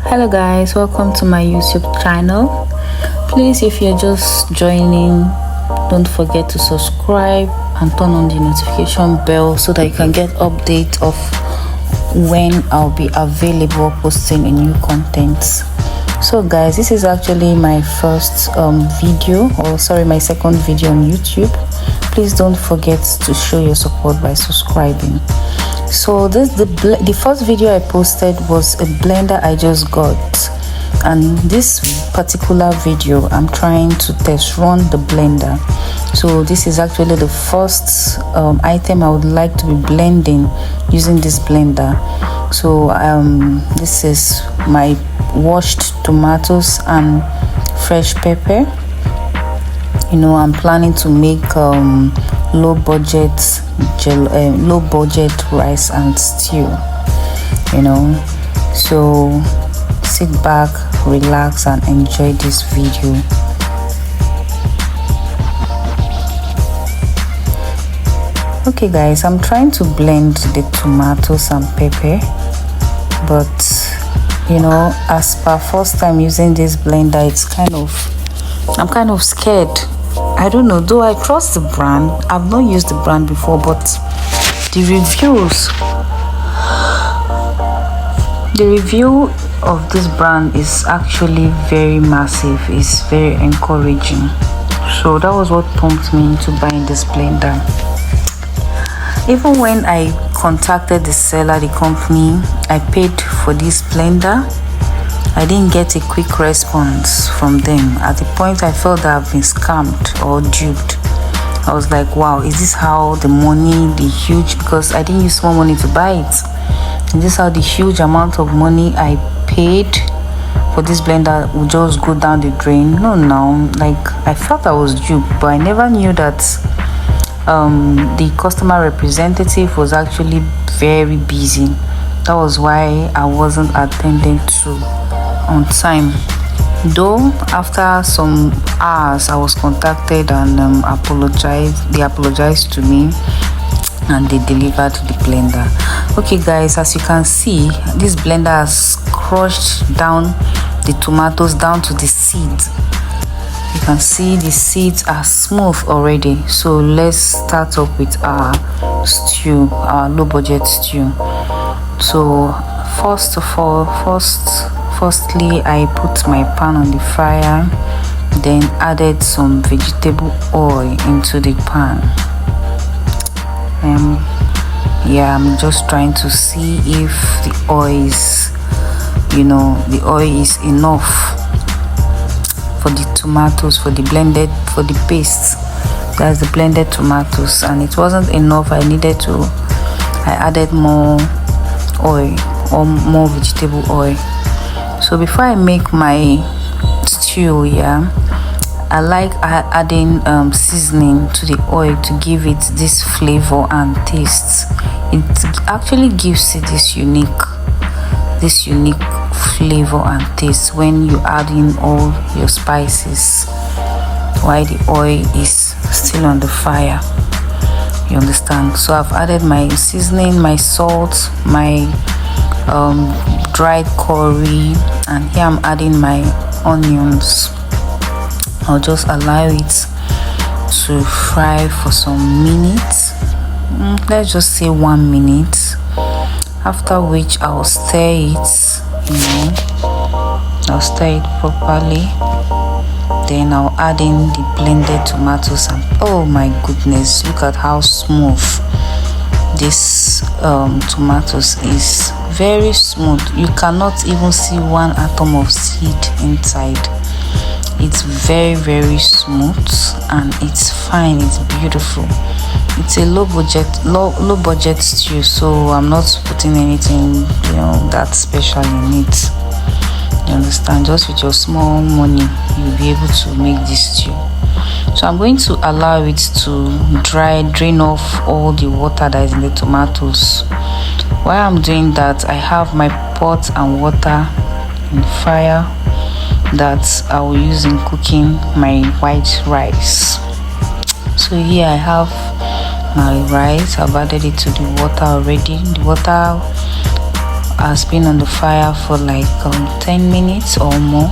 Hello guys, welcome to my YouTube channel. Please, if you're just joining, don't forget to subscribe and turn on the notification bell so that you can get update of when I'll be available posting a new content. So guys, this is actually my first video, or sorry, my second video on YouTube. Please don't forget to show your support by subscribing. So the first video I posted was a blender I just got, and this particular video I'm trying to test run the blender. So this is actually the first item I would like to be blending using this blender. So this is my washed tomatoes and fresh pepper. You know, I'm planning to make low budget rice and stew, you know. So sit back, relax and enjoy this video. Okay guys, I'm trying to blend the tomatoes and pepper, but you know, as per first time using this blender, I'm kind of scared. I don't know, though I trust the brand. I've not used the brand before, but the review of this brand is actually very massive. It's very encouraging. So that was what prompted me into buying this blender. Even when I contacted the seller, the company I paid for this blender, I didn't get a quick response from them. At the point I felt that I've been scammed or duped. I was like, wow, is this how because I didn't use small money to buy it. Is this how the huge amount of money I paid for this blender would just go down the drain? No, like I felt I was duped, but I never knew that the customer representative was actually very busy. That was why I wasn't attended to on time. Though after some hours I was contacted and they apologized to me and they delivered the blender. Okay guys, as you can see, this blender has crushed down the tomatoes down to the seeds. You can see the seeds are smooth already. So let's start up with our stew, our low budget stew. So firstly I put my pan on the fire, then added some vegetable oil into the pan. I'm just trying to see if the oil is enough for the tomatoes, for the paste. That's the blended tomatoes, and it wasn't enough. I added more oil or more vegetable oil. So before I make my stew, I like adding seasoning to the oil to give it this flavor and taste. It actually gives it this unique flavor and taste when you add in all your spices while the oil is still on the fire. You understand? So I've added my seasoning, my salt, my dried curry, and here I'm adding my onions. I'll just allow it to fry for some minutes. Let's just say 1 minute, after which I'll stir it. I'll stir it properly, then I'll add in the blended tomatoes, and oh my goodness, look at how smooth this tomatoes is. Very smooth. You cannot even see one atom of seed inside. It's very, very smooth and it's fine. It's beautiful. It's a low budget stew, so I'm not putting anything that special in it. You understand? Just with your small money you'll be able to make this stew. So I'm going to allow it to drain off all the water that is in the tomatoes. While I'm doing that, I have my pot and water in fire that I will use in cooking my white rice. So here I have my rice. I've added it to the water already. The water has been on the fire for like 10 minutes or more,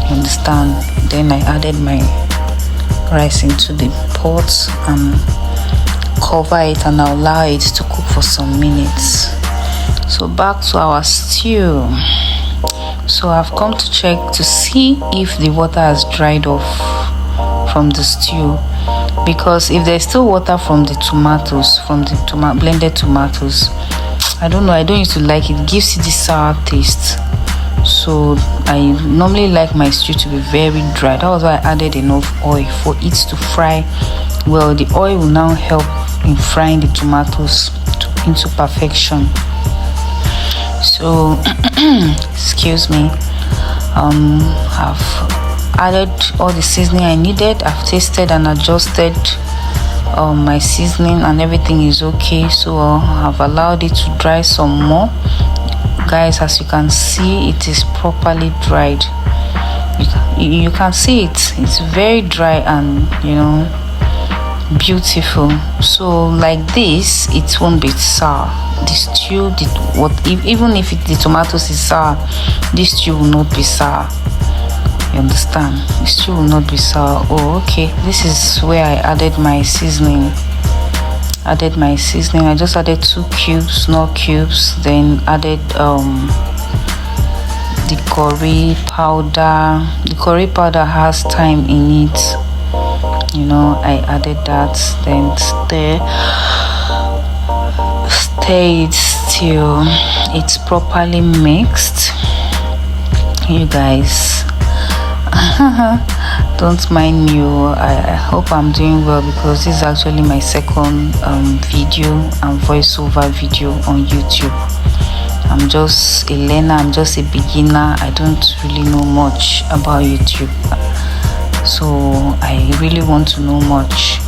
you understand. Then I added my rice into the pot and cover it and allow it to cook for some minutes. So back to our stew. So I've come to check to see if the water has dried off from the stew, because if there's still water from the tomatoes, from the blended tomatoes, I don't know, I don't used to like it. It gives it this sour taste. So I normally like my stew to be very dry. That was why I added enough oil for it to fry well. The oil will now help in frying the tomatoes into perfection. So excuse me, I've added all the seasoning I needed. I've tasted and adjusted my seasoning and everything is okay. So I've allowed it to dry some more. Guys, as you can see, it is properly dried. You can see it's very dry and beautiful. So like this, it won't be sour. The stew, even if the tomatoes is sour, this stew will not be sour. You understand? The stew will not be sour. Oh, okay. This is where I added my seasoning. I just added 2 cubes, not cubes. Then added the curry powder. The curry powder has thyme in it. I added that. Then stir it till it's properly mixed. You guys, don't mind me. I hope I'm doing well, because this is actually my second video and voiceover video on YouTube. I'm just a learner, I'm just a beginner. I don't really know much about YouTube, so I really want to know much.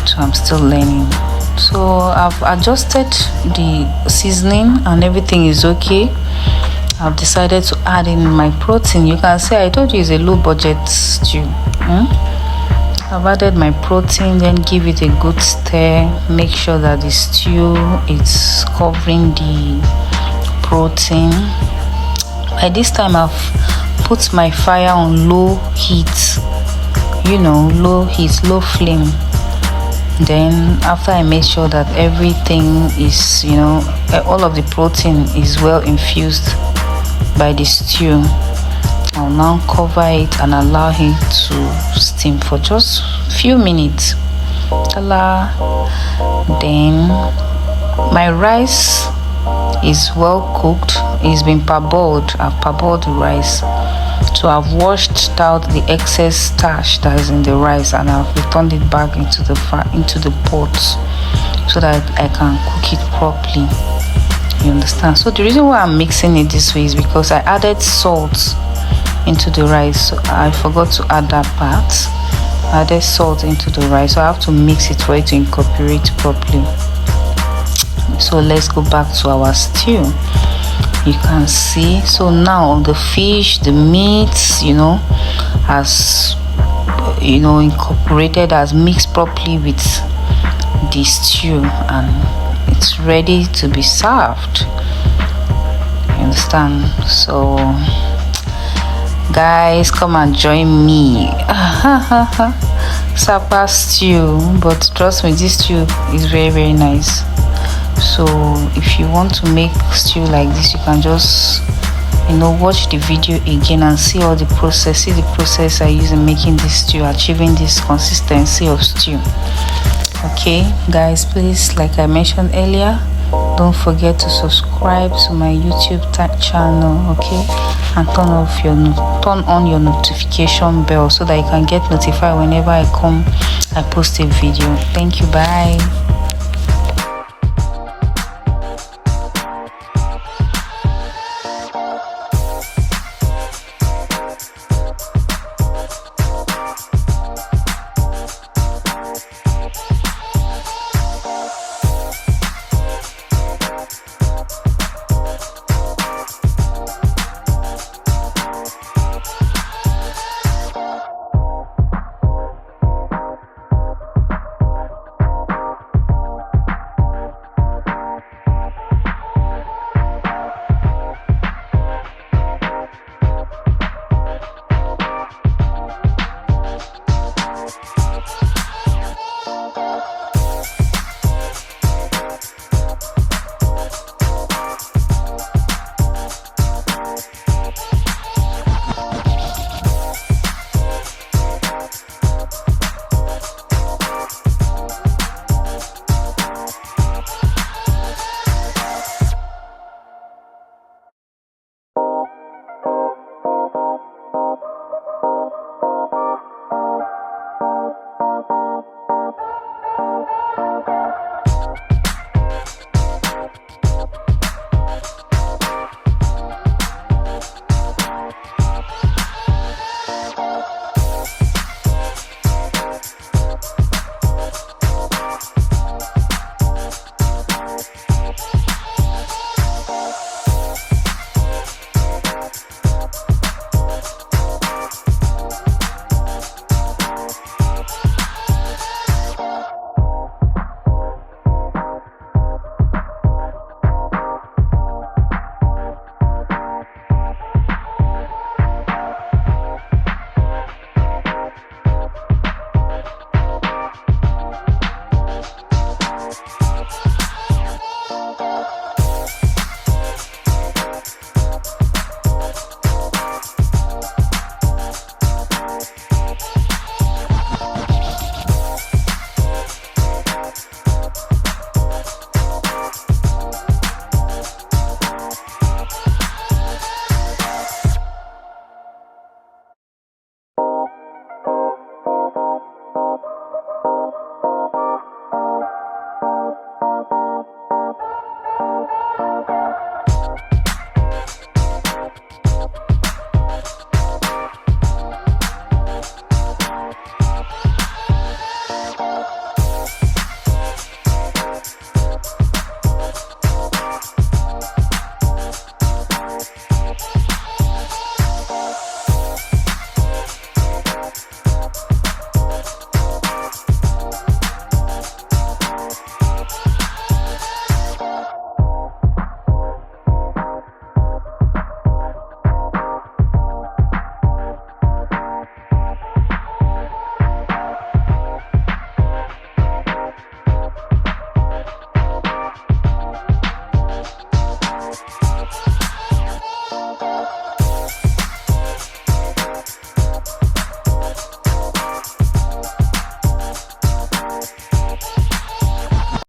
So I'm still learning. So I've adjusted the seasoning and everything is okay. I've decided to add in my protein. You can see I told you it's a low budget stew. I've added my protein, then give it a good stir. Make sure that the stew is covering the protein. By this time I've put my fire on low heat, low flame. Then after I made sure that everything is, all of the protein is well infused by the stew, I'll now cover it and allow it to steam for just few minutes. Then my rice is well cooked. It's been parboiled. I've parboiled the rice. So I've washed out the excess starch that is in the rice and I've returned it back into the pot so that I can cook it properly. You understand? So the reason why I'm mixing it this way is because I added salt into the rice. So I forgot to add that part. I added salt into the rice, so I have to mix it for it to incorporate properly. So let's go back to our stew. You can see, so now the fish, the meat, has incorporated, has mixed properly with the stew, and it's ready to be served. You understand? So guys, come and join me. Sapa stew, but trust me, this stew is very, very nice. So if you want to make stew like this, you can just watch the video again and see all the process. See the process I use in making this stew, achieving this consistency of stew. Okay guys, please, like I mentioned earlier, don't forget to subscribe to my YouTube channel, okay, and turn on your notification bell so that you can get notified whenever I post a video. Thank you. Bye.